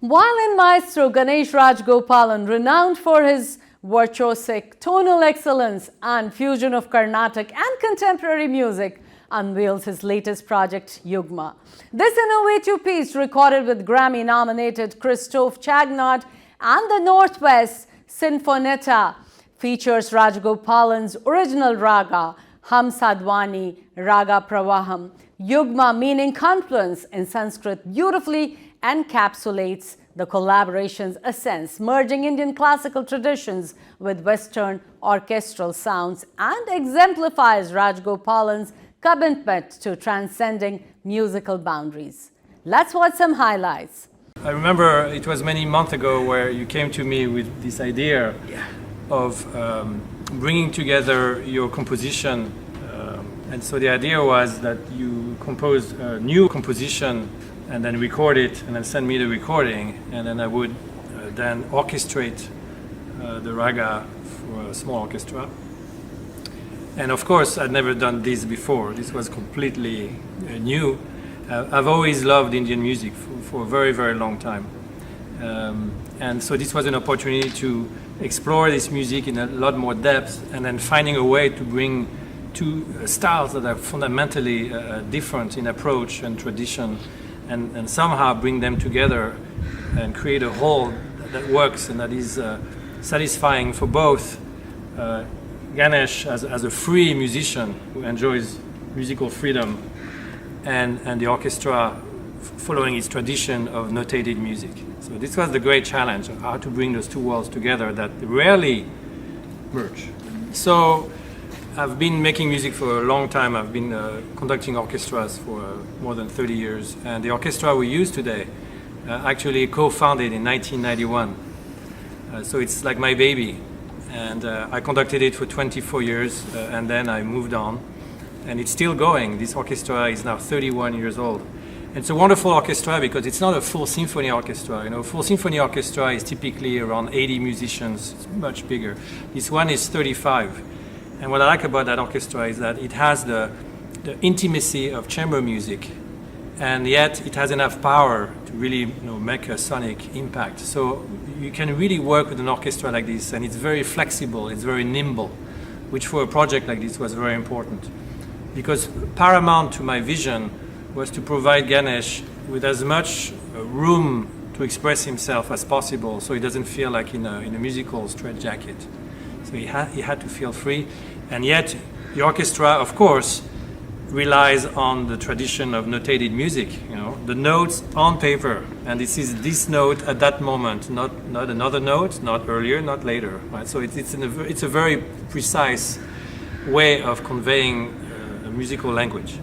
Violin maestro Ganesh Rajagopalan, renowned for his virtuosic tonal excellence and fusion of Carnatic and contemporary music, unveils his latest project, Yugma. This innovative piece, recorded with Grammy-nominated Christoph Chagnard and the Northwest Sinfonetta, features Rajagopalan's original raga, Hamsadvani Raga Pravaham. Yugma, meaning confluence in Sanskrit, beautifully encapsulates the collaboration's essence, merging Indian classical traditions with Western orchestral sounds, and exemplifies Rajagopalan's commitment to transcending musical boundaries. Let's watch some highlights. I remember it was many months ago where you came to me with this idea of bringing together your composition. And so the idea was that you compose a new composition and then record it and then send me the recording, and then I would then orchestrate the raga for a small orchestra. And of course, I'd never done this before. This was completely new. I've always loved Indian music for a very, very long time. And so this was an opportunity to explore this music in a lot more depth, and then finding a way to bring two styles that are fundamentally different in approach and tradition, and somehow bring them together and create a whole that works and that is satisfying for both Ganesh as a free musician who enjoys musical freedom, and the orchestra following its tradition of notated music. So this was the great challenge, of how to bring those two worlds together that rarely merge. So I've been making music for a long time. I've been conducting orchestras for more than 30 years. And the orchestra we use today actually co-founded in 1991. So it's like my baby. And I conducted it for 24 years, and then I moved on. And it's still going. This orchestra is now 31 years old. It's a wonderful orchestra because it's not a full symphony orchestra. You know, full symphony orchestra is typically around 80 musicians. It's much bigger. This one is 35. And what I like about that orchestra is that it has the intimacy of chamber music, and yet it has enough power to really make a sonic impact. So you can really work with an orchestra like this, and it's very flexible, it's very nimble, which for a project like this was very important. Because paramount to my vision was to provide Ganesh with as much room to express himself as possible, so he doesn't feel like in a musical straitjacket. So he had to feel free, and yet the orchestra, of course, relies on the tradition of notated music. You know, the notes on paper, and this is this note at that moment, not another note, not earlier, not later. Right? So it's a very precise way of conveying a musical language.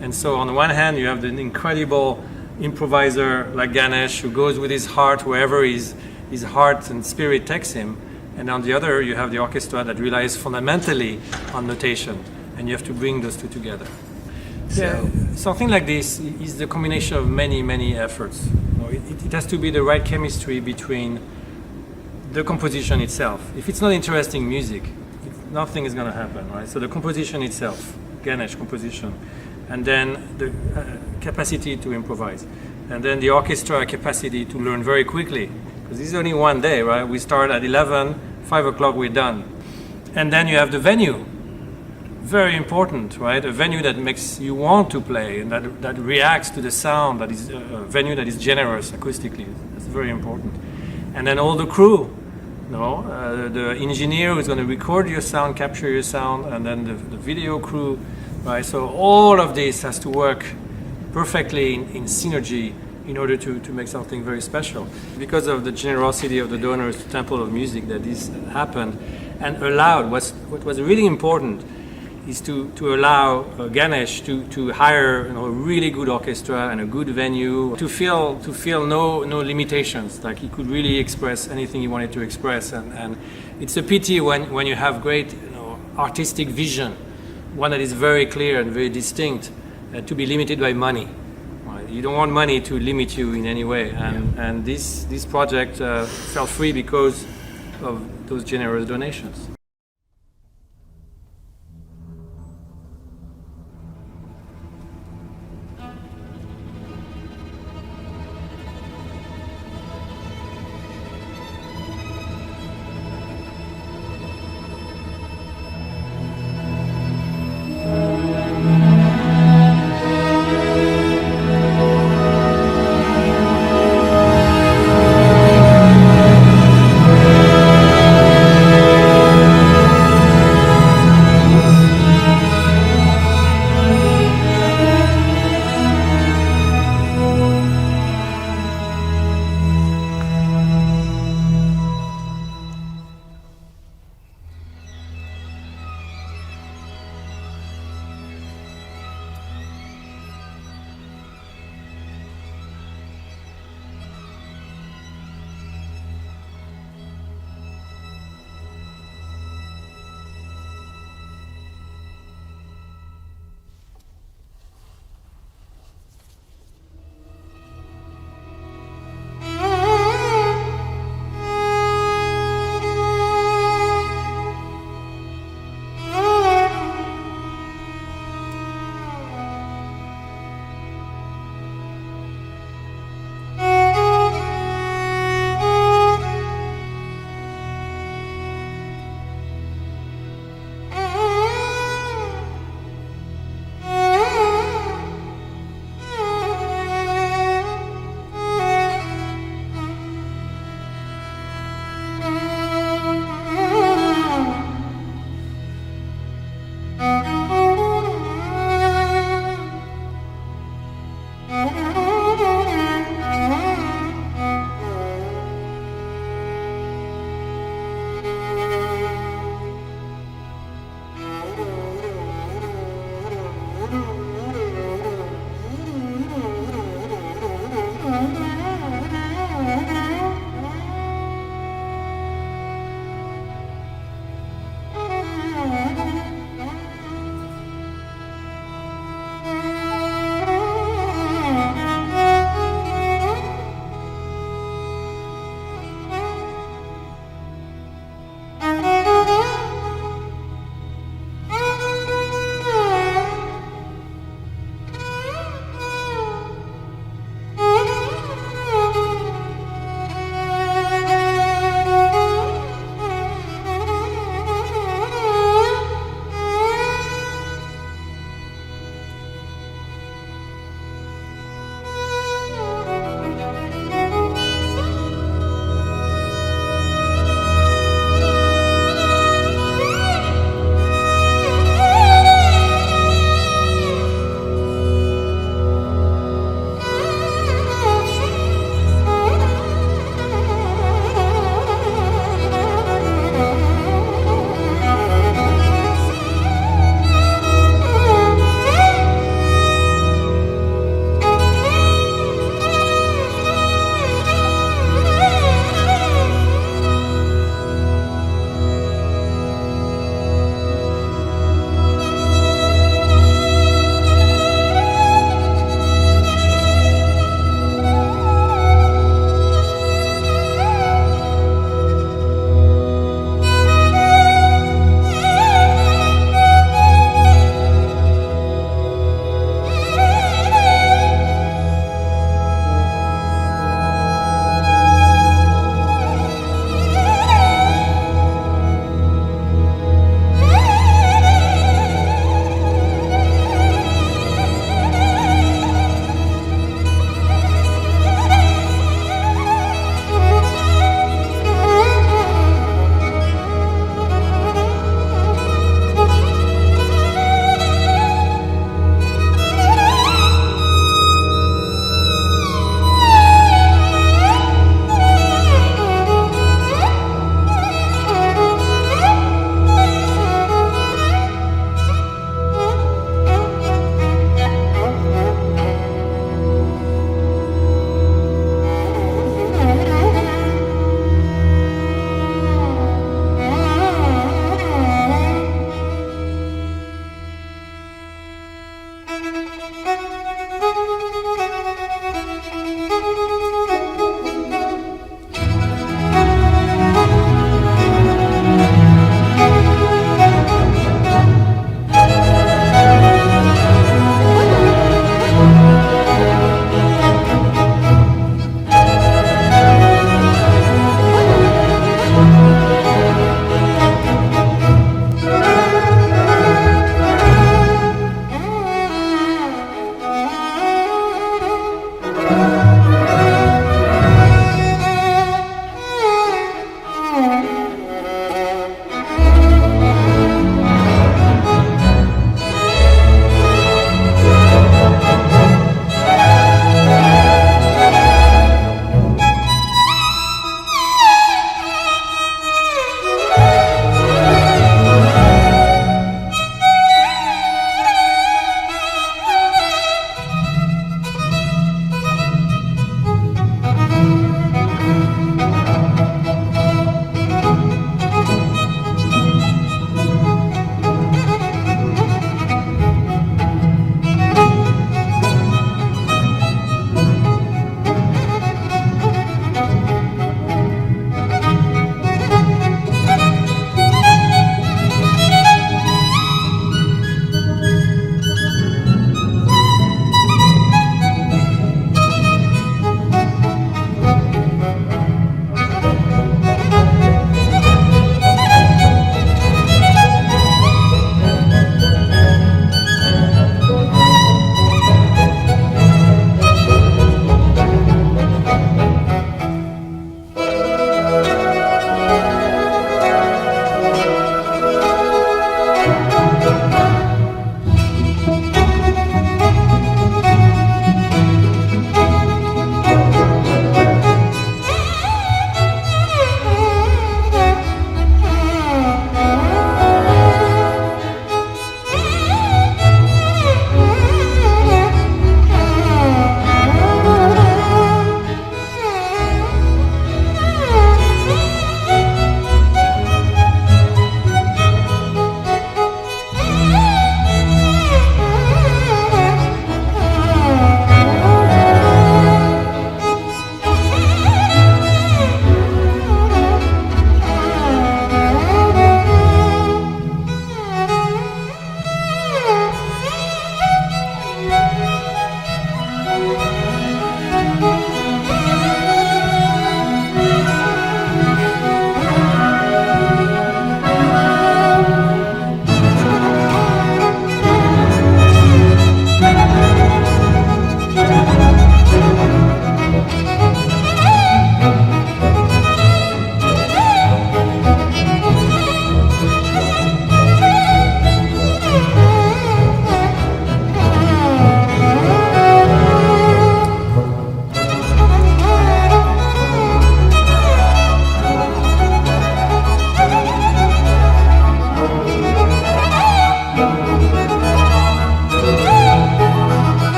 And so on the one hand, you have the incredible improviser like Ganesh, who goes with his heart wherever his heart and spirit takes him. And on the other, you have the orchestra that relies fundamentally on notation, and you have to bring those two together. So something like this is the combination of many, many efforts. It has to be the right chemistry between the composition itself. If it's not interesting music, nothing is going to happen, right? So the composition itself, Ganesh composition, and then the capacity to improvise, and then the orchestra capacity to learn very quickly. Because this is only one day, right? We start at 11, 5 o'clock we're done. And then you have the venue. Very important, right? A venue that makes you want to play, and that reacts to the sound, that is a venue that is generous acoustically. That's very important. And then all the crew, the engineer who's going to record your sound, capture your sound, and then the video crew, right? So all of this has to work perfectly in synergy in order to make something very special. Because of the generosity of the donors to Temple of Music that this happened, and allowed, what was really important is to allow Ganesh to hire a really good orchestra and a good venue, to feel no limitations, like he could really express anything he wanted to express. And it's a pity when you have great artistic vision, one that is very clear and very distinct, to be limited by money. You don't want money to limit you in any way, and this project fell free because of those generous donations.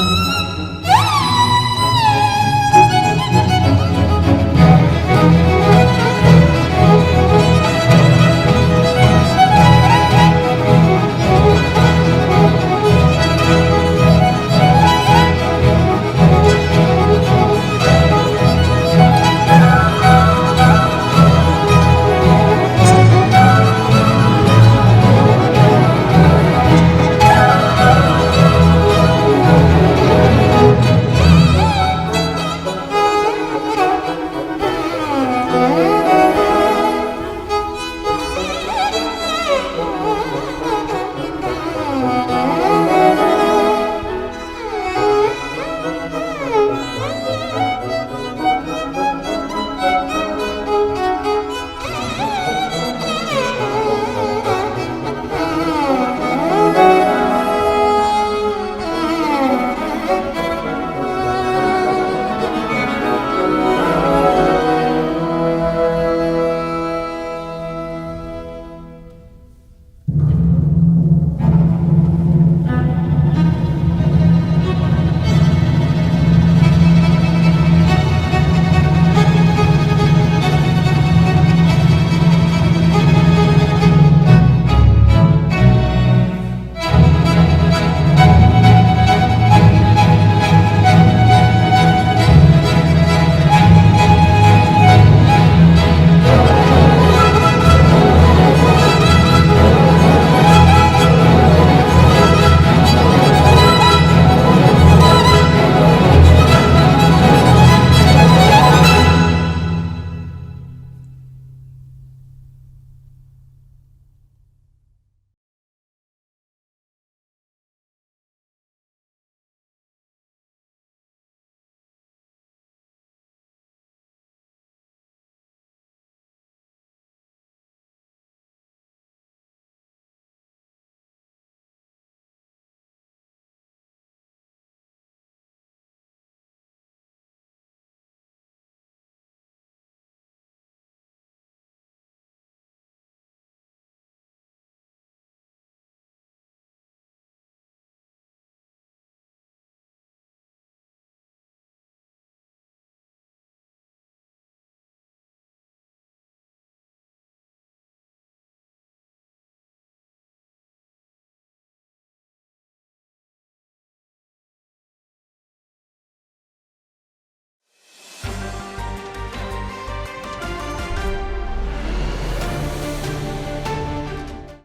Raga.